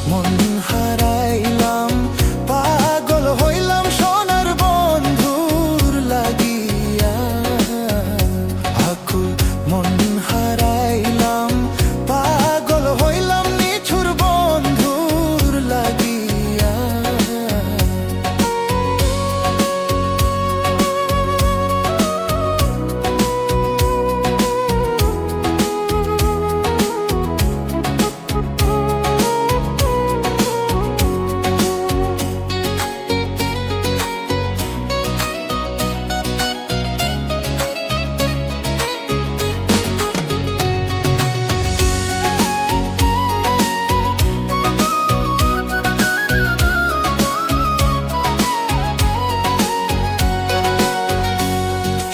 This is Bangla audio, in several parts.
মন হারাইলাম, পাগল হইলাম সোনার বন্ধুর লাগিয়া। আকুল মন হারাইলাম, পাগল হইলাম নিঠুর বন্ধুর লাগিয়া।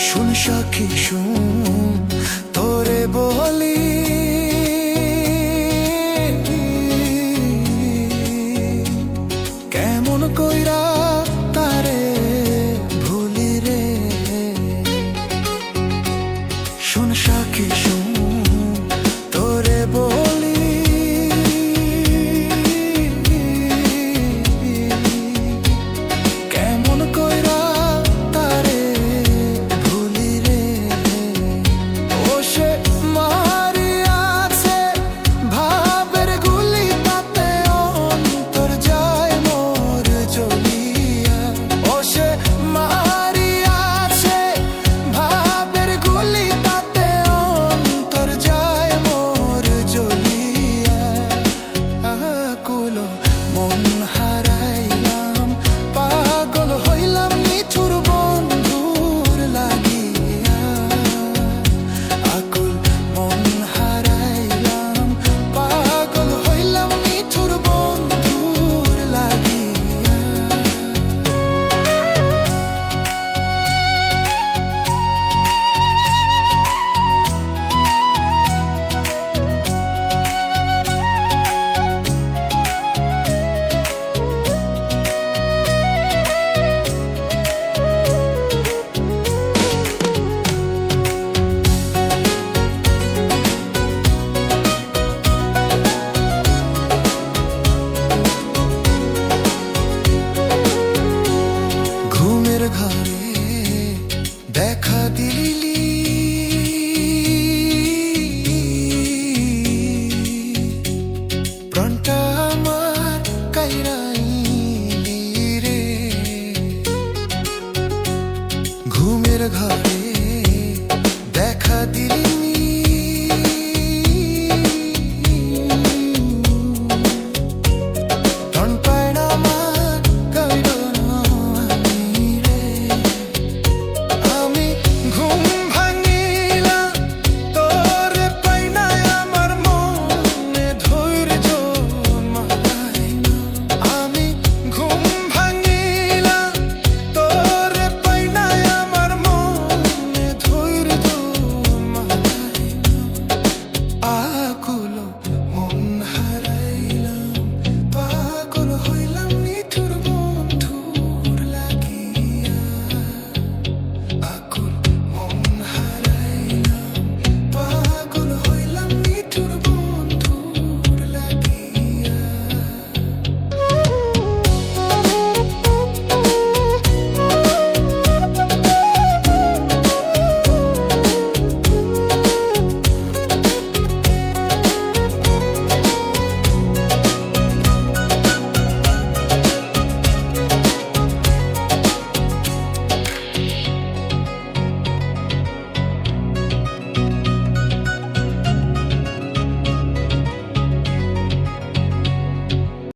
শুন সখী শুন, তোরে বলি কেমন কইরা তারে ভুলি রে। শুন সখী শুন, তোরে বলি কেমন কইরা তারে ভুলি রে। ও সে মারিয়াছে ভাবের গুলি, তাতে অন্তর যায় মোর জ্বলিয়া। ও সে মারিয়াছে ভাবের গুলি, তাতে অন্তর যায় মোর জ্বলিয়া। আকুল মন হারাই